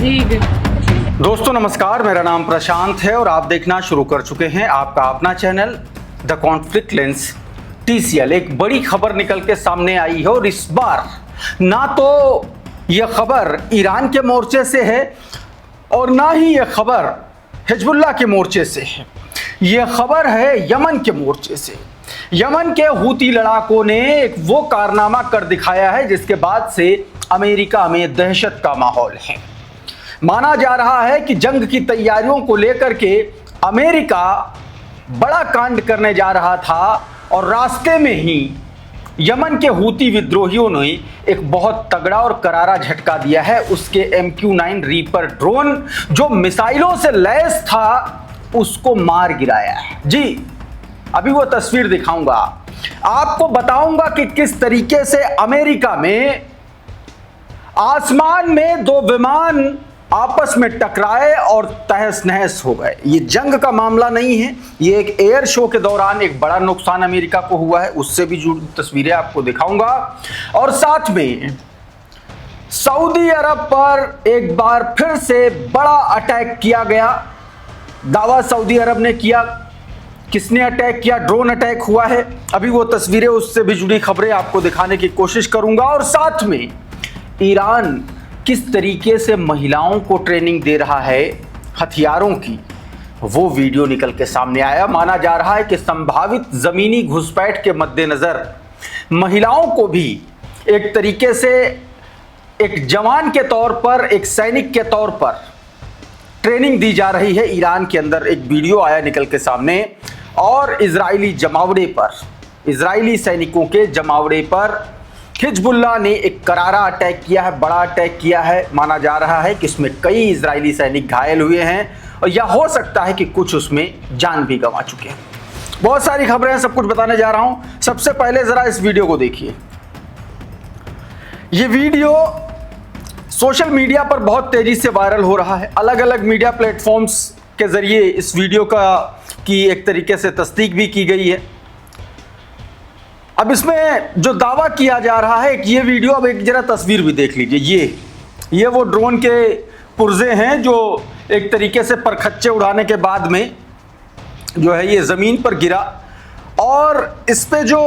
जी बिल्कुल। दोस्तों नमस्कार, मेरा नाम प्रशांत है और आप देखना शुरू कर चुके हैं आपका अपना channel the conflict lens TCL। एक बड़ी खबर निकल के सामने आई है और इस बार ना तो यह खबर ईरान के मोर्चे से है और ना ही यह खबर हिजबुल्लाह के मोर्चे से है। यह खबर है यमन के मोर्चे से। यमन के हूती लड़ाकों ने एक वो कारनामा कर दिखाया है जिसके बाद से अमेरिका में दहशत का माहौल है। माना जा रहा है कि जंग की तैयारियों को लेकर के अमेरिका बड़ा कांड करने जा रहा था और रास्ते में ही यमन के हूती विद्रोहियों ने एक बहुत तगड़ा और करारा झटका दिया है। उसके MQ-9 रीपर ड्रोन जो मिसाइलों से लैस था उसको मार गिराया है। जी अभी वो तस्वीर दिखाऊंगा, आपको बताऊंगा कि किस तरीके से अमेरिका में आसमान में दो विमान आपस में टकराए और तहस नहस हो गए। ये जंग का मामला नहीं है, ये एक एयर शो के दौरान एक बड़ा नुकसान अमेरिका को हुआ है, उससे भी जुड़ी तस्वीरें आपको दिखाऊंगा। और साथ में सऊदी अरब पर एक बार फिर से बड़ा अटैक किया गया। दावा सऊदी अरब ने किया। किसने अटैक किया? ड्रोन अटैक हुआ है। अभी वो तस्वीरें, उससे भी जुड़ी खबरें आपको दिखाने की कोशिश करूंगा। और साथ में ईरान किस तरीके से महिलाओं को ट्रेनिंग दे रहा है हथियारों की, वो वीडियो निकल के सामने आया। माना जा रहा है कि संभावित जमीनी घुसपैठ के मद्देनजर महिलाओं को भी एक तरीके से एक जवान के तौर पर, एक सैनिक के तौर पर ट्रेनिंग दी जा रही है ईरान के अंदर। एक वीडियो आया निकल के सामने और इजरायली जमावड़े पर, इजरायली सैनिकों के जमावड़े पर हिजबुल्लाह ने एक करारा अटैक किया है, बड़ा अटैक किया है। माना जा रहा है कि इसमें कई इजरायली सैनिक घायल हुए हैं और यह हो सकता है कि कुछ उसमें जान भी गंवा चुके हैं। बहुत सारी खबरें हैं, सब कुछ बताने जा रहा हूं। सबसे पहले जरा इस वीडियो को देखिए। यह वीडियो सोशल मीडिया पर बहुत तेजी से वायरल हो रहा है। अलग अलग मीडिया प्लेटफॉर्म्स के जरिए इस वीडियो की एक तरीके से तस्दीक भी की गई है। अब इसमें जो दावा किया जा रहा है कि ये वीडियो, अब एक जरा तस्वीर भी देख लीजिए। ये वो ड्रोन के पुर्जे हैं जो एक तरीके से परखच्चे उड़ाने के बाद में जो है ये ज़मीन पर गिरा और इस पे जो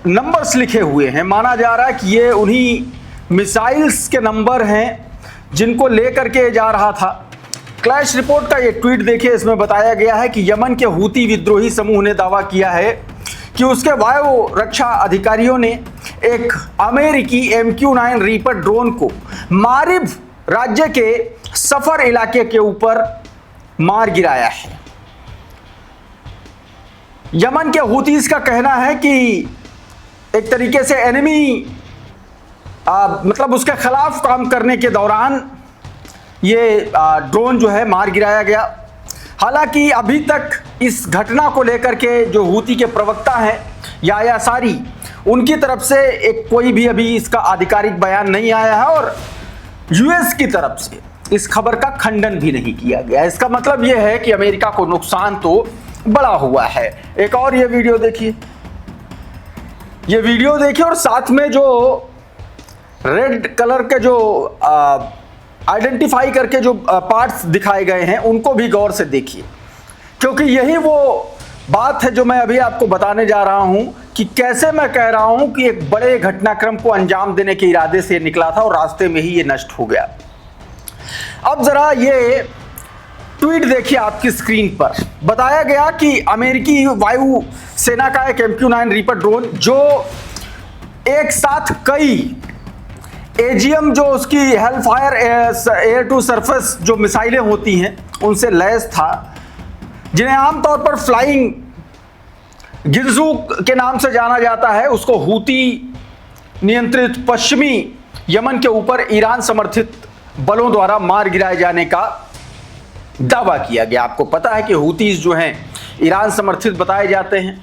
नंबर्स लिखे हुए हैं, माना जा रहा है कि ये उन्हीं मिसाइल्स के नंबर हैं जिनको लेकर के जा रहा था। क्लैश रिपोर्ट का ये ट्वीट देखिए, इसमें बताया गया है कि यमन के हूती विद्रोही समूह ने दावा किया है कि उसके वायु रक्षा अधिकारियों ने एक अमेरिकी MQ-9 रीपर ड्रोन को मारिब राज्य के सफर इलाके के ऊपर मार गिराया है। यमन के हूतीस का कहना है कि एक तरीके से एनिमी मतलब उसके खिलाफ काम करने के दौरान ये ड्रोन जो है मार गिराया गया। हालांकि अभी तक इस घटना को लेकर के जो हूती के प्रवक्ता हैं याह्या सारी, उनकी तरफ से एक कोई भी अभी इसका आधिकारिक बयान नहीं आया है और US की तरफ से इस खबर का खंडन भी नहीं किया गया। इसका मतलब यह है कि अमेरिका को नुकसान तो बड़ा हुआ है। एक और ये वीडियो देखिए, ये वीडियो देखिए और साथ में जो रेड कलर के जो आइडेंटिफाई करके जो पार्ट्स दिखाए गए हैं उनको भी गौर से देखिए, क्योंकि यही वो बात है जो मैं अभी आपको बताने जा रहा हूं कि कैसे मैं कह रहा हूं कि एक बड़े घटनाक्रम को अंजाम देने के इरादे से निकला था और रास्ते में ही ये नष्ट हो गया। अब जरा ये ट्वीट देखिए आपकी स्क्रीन पर। बताया गया कि अमेरिकी वायु सेना का एक MQ-9 रीपर ड्रोन जो एक साथ कई AGM जो उसकी हेलफायर एयर टू सरफेस जो मिसाइलें होती हैं उनसे लैस था, जिन्हें आमतौर पर फ्लाइंग गिरजू के नाम से जाना जाता है, उसको हूती नियंत्रित पश्चिमी यमन के ऊपर ईरान समर्थित बलों द्वारा मार गिराए जाने का दावा किया गया। आपको पता है कि हूतीस जो हैं ईरान समर्थित बताए जाते हैं।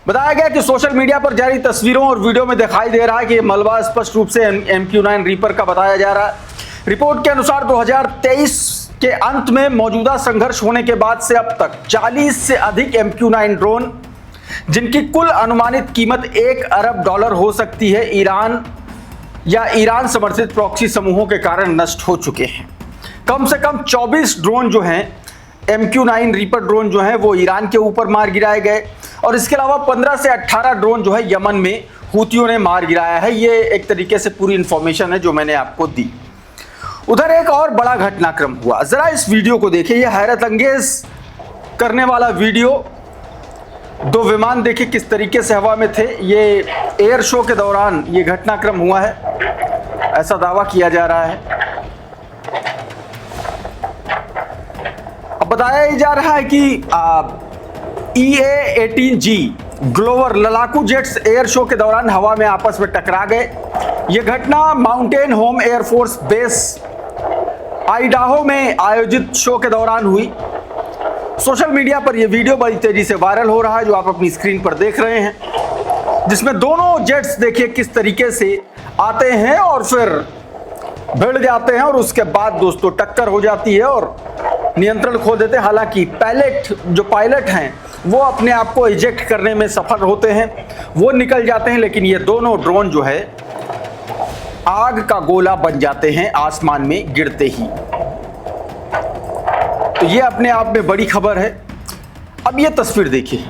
बताया गया कि सोशल मीडिया पर जारी तस्वीरों और वीडियो में दिखाई दे रहा है कि ये मलबा स्पष्ट रूप से MQ-9 रीपर का बताया जा रहा है। रिपोर्ट के अनुसार 2023 के अंत में मौजूदा संघर्ष होने के बाद से अब तक 40 से अधिक MQ-9 ड्रोन, जिनकी कुल अनुमानित कीमत $1 अरब हो सकती है, ईरान या ईरान समर्थित प्रॉक्सी समूहों के कारण नष्ट हो चुके हैं। कम से कम 24 ड्रोन जो हैं MQ-9 रीपर ड्रोन जो हैं वो ईरान के ऊपर मार गिराए गए, और इसके अलावा 15 से 18 ड्रोन जो है यमन में हूतियों ने मार गिराया है। ये एक तरीके से पूरी इंफॉर्मेशन है जो मैंने आपको दी। उधर एक और बड़ा घटनाक्रम हुआ, जरा इस वीडियो को देखिए। ये हैरत अंगेज करने वाला वीडियो, दो विमान देखिए किस तरीके से हवा में थे। ये एयर शो के दौरान ये घटनाक्रम हुआ है, ऐसा दावा किया जा रहा है। अब बताया जा रहा है कि EA-18G ग्लोवर लड़ाकू जेट्स एयर शो के दौरान हवा में आपस में टकरा गए। यह घटना mountain home air force base Idaho में आयोजित शो के दौरान हुई। सोशल मीडिया पर यह वीडियो बड़ी तेजी से वायरल हो रहा है जो आप अपनी स्क्रीन पर देख रहे हैं, जिसमें दोनों जेट्स देखिए किस तरीके से आते हैं और फिर भिड़ जाते हैं, और उसके बाद दोस्तों टक्कर हो जाती है और नियंत्रण खो देते हैं। हालांकि पायलट हैं वो अपने आप को इजेक्ट करने में सफल होते हैं, वो निकल जाते हैं, लेकिन ये दोनों ड्रोन जो है आग का गोला बन जाते हैं आसमान में गिरते ही। तो ये अपने आप में बड़ी खबर है। अब ये तस्वीर देखिए,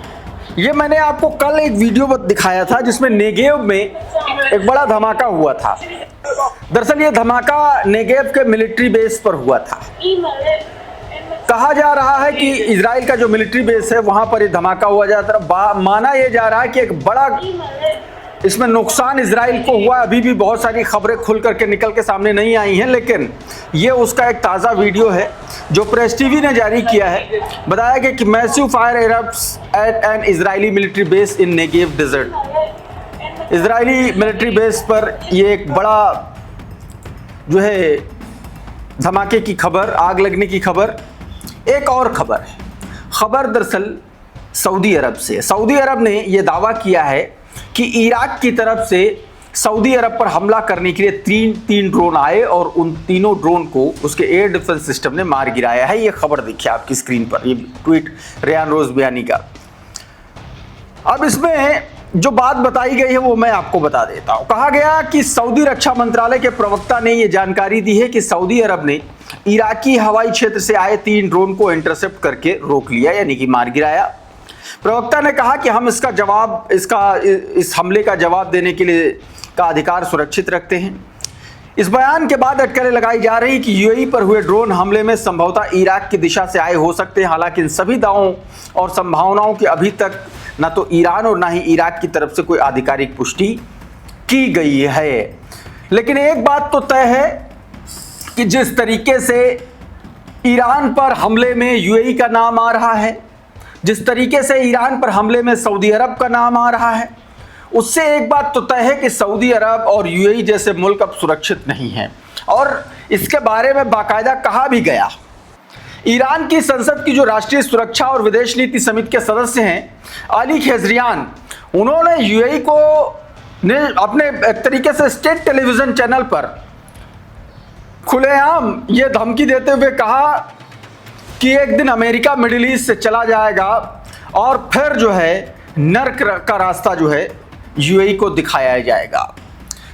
ये मैंने आपको कल एक वीडियो दिखाया था जिसमें नेगेव में एक बड़ा धमाका हुआ था। दरअसल ये धमाका नेगेव के मिलिट्री बेस पर हुआ था। कहा जा रहा है कि इजराइल का जो मिलिट्री बेस है वहां पर ये धमाका हुआ जाता, माना यह जा रहा है कि एक बड़ा इसमें नुकसान इजराइल को हुआ। अभी भी बहुत सारी खबरें खुल करके निकल के सामने नहीं आई हैं, लेकिन ये उसका एक ताज़ा वीडियो है जो प्रेस टीवी ने जारी किया है। बताया गया कि massive fire erupts at an Israeli military base in Negev desert. Israeli military base पर ये एक बड़ा जो है धमाके की खबर, आग लगने की खबर। एक और खबर है, खबर दरअसल सऊदी अरब से। सऊदी अरब ने यह दावा किया है कि इराक की तरफ से सऊदी अरब पर हमला करने के लिए तीन ड्रोन आए और उन तीनों ड्रोन को उसके एयर डिफेंस सिस्टम ने मार गिराया है। ये खबर देखिए आपकी स्क्रीन पर, ये ट्वीट रेयान रोज बयानी का। अब इसमें जो बात बताई गई है वो मैं आपको बता देता हूं। कहा गया कि सऊदी रक्षा मंत्रालय के प्रवक्ता ने यह जानकारी दी है कि सऊदी अरब ने इराकी हवाई क्षेत्र से आए 3 ड्रोन को इंटरसेप्ट करके रोक लिया, यानी कि मार गिराया। प्रवक्ता ने कहा कि हम इस हमले का जवाब देने के लिए का अधिकार सुरक्षित रखते हैं। इस बयान के बाद अटकलें लगाई जा रही कि यूएई पर हुए ड्रोन हमले में संभवतः इराक की दिशा से आए हो सकते हैं। हालांकि इन सभी दावों और संभावनाओं की अभी तक न तो ईरान और न ही इराक की तरफ से कोई आधिकारिक पुष्टि की गई है। लेकिन एक बात तो तय है कि जिस तरीके से ईरान पर हमले में यूएई का नाम आ रहा है, जिस तरीके से ईरान पर हमले में सऊदी अरब का नाम आ रहा है, उससे एक बात तो तय है कि सऊदी अरब और यूएई जैसे मुल्क अब सुरक्षित नहीं हैं। और इसके बारे में बाकायदा कहा भी गया। ईरान की संसद की जो राष्ट्रीय सुरक्षा और विदेश नीति समिति के सदस्य हैं अली खेजरियान, उन्होंने यूएई को ने अपने एक तरीके से स्टेट टेलीविजन चैनल पर खुलेआम ये धमकी देते हुए कहा कि एक दिन अमेरिका मिडिल ईस्ट से चला जाएगा और फिर जो है नर्क का रास्ता जो है यूएई को दिखाया जाएगा।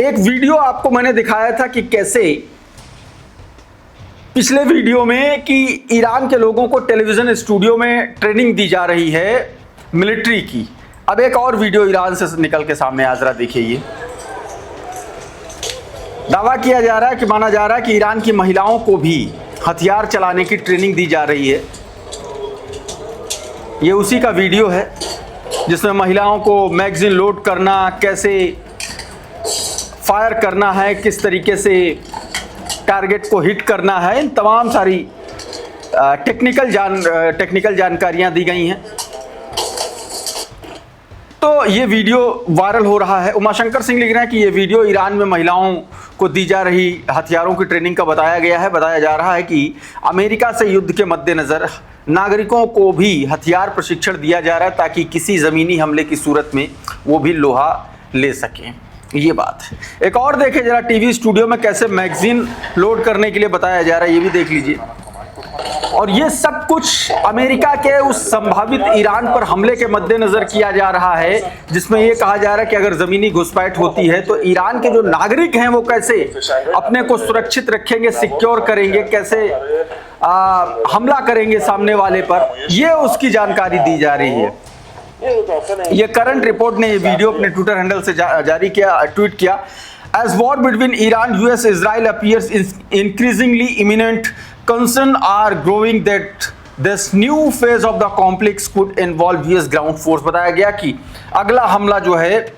एक वीडियो आपको मैंने दिखाया था कि कैसे पिछले वीडियो में कि ईरान के लोगों को टेलीविजन स्टूडियो में ट्रेनिंग दी जा रही है मिलिट्री की। अब एक और वीडियो ईरान से निकल के सामने आ, जरा देखिए। ये दावा किया जा रहा है कि माना जा रहा है कि ईरान की महिलाओं को भी हथियार चलाने की ट्रेनिंग दी जा रही है। ये उसी का वीडियो है जिसमें महिलाओं को मैगजीन लोड करना, कैसे फायर करना है, किस तरीके से टारगेट को हिट करना है, इन तमाम सारी टेक्निकल जानकारियां दी गई हैं। तो ये वीडियो वायरल हो रहा है। उमाशंकर सिंह लिख रहे हैं कि ये वीडियो ईरान में महिलाओं को दी जा रही हथियारों की ट्रेनिंग का बताया गया है। बताया जा रहा है कि अमेरिका से युद्ध के मद्देनज़र नागरिकों को भी हथियार प्रशिक्षण दिया जा रहा है ताकि किसी ज़मीनी हमले की सूरत में वो भी लोहा ले सकें। ये बात है। एक और देखें जरा टीवी स्टूडियो में कैसे मैगजीन लोड करने के लिए बताया जा रहा है, ये भी देख लीजिए। और ये सब कुछ अमेरिका के उस संभावित ईरान पर हमले के मद्देनजर किया जा रहा है, जिसमें ये कहा जा रहा है कि अगर जमीनी घुसपैठ होती है तो ईरान के जो नागरिक हैं वो कैसे अपने को सुरक्षित रखेंगे, सिक्योर करेंगे, कैसे हमला करेंगे सामने वाले पर, ये उसकी जानकारी दी जा रही है। ये करंट रिपोर्ट ने ये वीडियो अपने ट्विटर हैंडल से जारी किया, ट्वीट किया। As war between Iran, US, Israel appears increasingly imminent, concerns are growing that this new phase of the conflict could involve US ground force। बताया गया कि अगला हमला जो है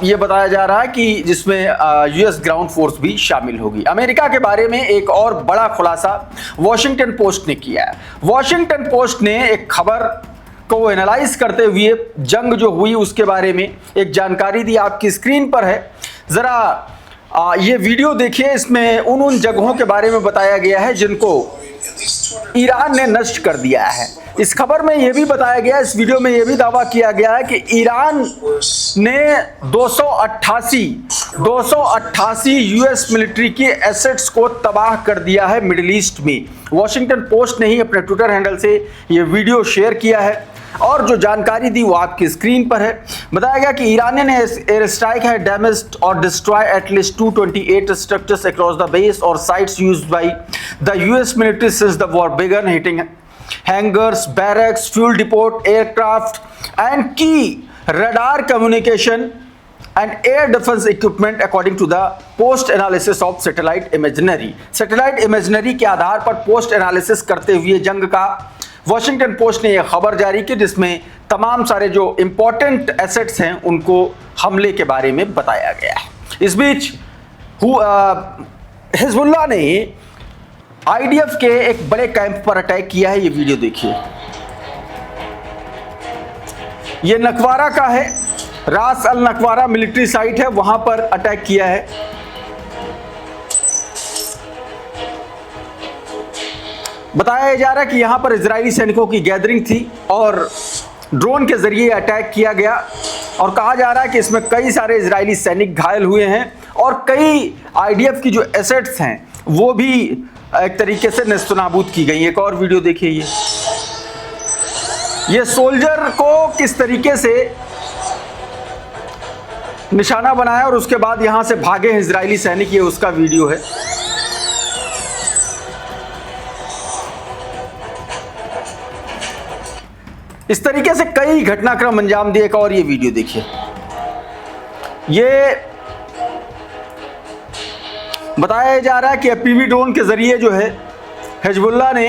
ये बताया जा रहा है कि जिसमें यूएस ग्राउंड फोर्स भी शामिल होगी। अमेरिका के बारे में एक और बड़ा खुलासा वॉशिंगटन पोस्ट ने किया है। वॉशिंगटन पोस्ट ने एक खबर को एनालाइज करते हुए जंग जो हुई उसके बारे में एक जानकारी दी, आपकी स्क्रीन पर है, जरा ये वीडियो देखिए। इसमें उन जगहों के बारे में बताया गया है जिनको ईरान ने नष्ट कर दिया है। इस खबर में यह भी बताया गया, इस वीडियो में यह भी दावा किया गया है कि ईरान ने 288 यूएस मिलिट्री के एसेट्स को तबाह कर दिया है मिडिल ईस्ट में। वॉशिंगटन पोस्ट ने ही अपने ट्विटर हैंडल से यह वीडियो शेयर किया है और जो जानकारी दी वो आपकी स्क्रीन पर है। बताया गया कि ईरान ने एयर स्ट्राइक है डैमेज्ड और destroy at least 228 structures across the base और sites used by the US military since the war began, hitting hangars, barracks, fuel depot, aircraft and key radar communication and air defense equipment according to the post analysis of satellite imagery। Satellite imaginary के आधार पर post analysis करते हुए जंग का Washington post ने यह खबर जारी की, जिसमें तमाम सारे जो इंपॉर्टेंट एसेट्स हैं उनको हमले के बारे में बताया गया है। इस बीच हिजबुल्लाह ने आईडीएफ के एक बड़े कैंप पर अटैक किया है। ये वीडियो देखिए, ये नकवारा का है, रास अल नकवारा मिलिट्री साइट है, वहां पर अटैक किया है। बताया जा रहा है कि यहां पर इजरायली सैनिकों की गैदरिंग थी और ड्रोन के जरिए अटैक किया गया और कहा जा रहा है कि इसमें कई सारे इजरायली सैनिक घायल हुए हैं और कई आईडीएफ की जो एसेट्स हैं वो भी एक तरीके से नेस्तनाबूद की गई। एक और वीडियो देखिए, ये सोल्जर को किस तरीके से निशाना बनाया और उसके बाद यहां से भागे इजरायली सैनिक, ये उसका वीडियो है। इस तरीके से कई घटनाक्रम अंजाम दिए। और ये वीडियो देखिए, ये बताया जा रहा है कि एपीवी ड्रोन के जरिए जो है हिजबुल्लाह ने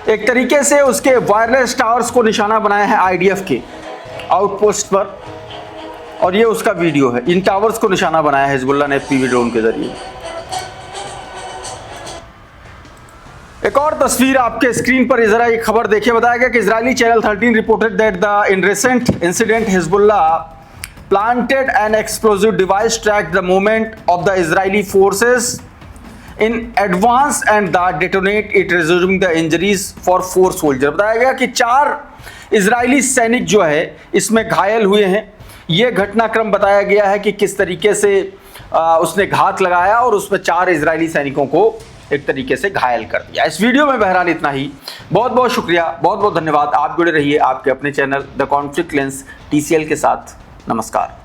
एक तरीके से उसके वायरलेस टावर्स को निशाना बनाया है आईडीएफ के आउटपोस्ट पर, और ये उसका वीडियो है। इन टावर्स को निशाना बनाया है हिजबुल्लाह ने एपीवी ड्रोन के जरिए। एक और तस्वीर आपके स्क्रीन पर जरा ये खबर देखिए। बताया गया कि Israeli channel 13 reported that the in recent incident Hezbollah planted an explosive device tracked the movement of the Israeli forces in advance and that detonate it, resulting the injuries for 4 soldiers। बताया गया कि 4 Israeli सैनिक जो है इसमें घायल हुए हैं। ये घटनाक्रम बताया गया है कि किस तरीके से उसने घात लगाया और उसमें 4 इजरायली सैनिकों को एक तरीके से घायल कर दिया। इस वीडियो में बहरहाल इतना ही। बहुत बहुत शुक्रिया, बहुत बहुत धन्यवाद। आप जुड़े रहिए आपके अपने channel the conflict lens TCL के साथ। नमस्कार।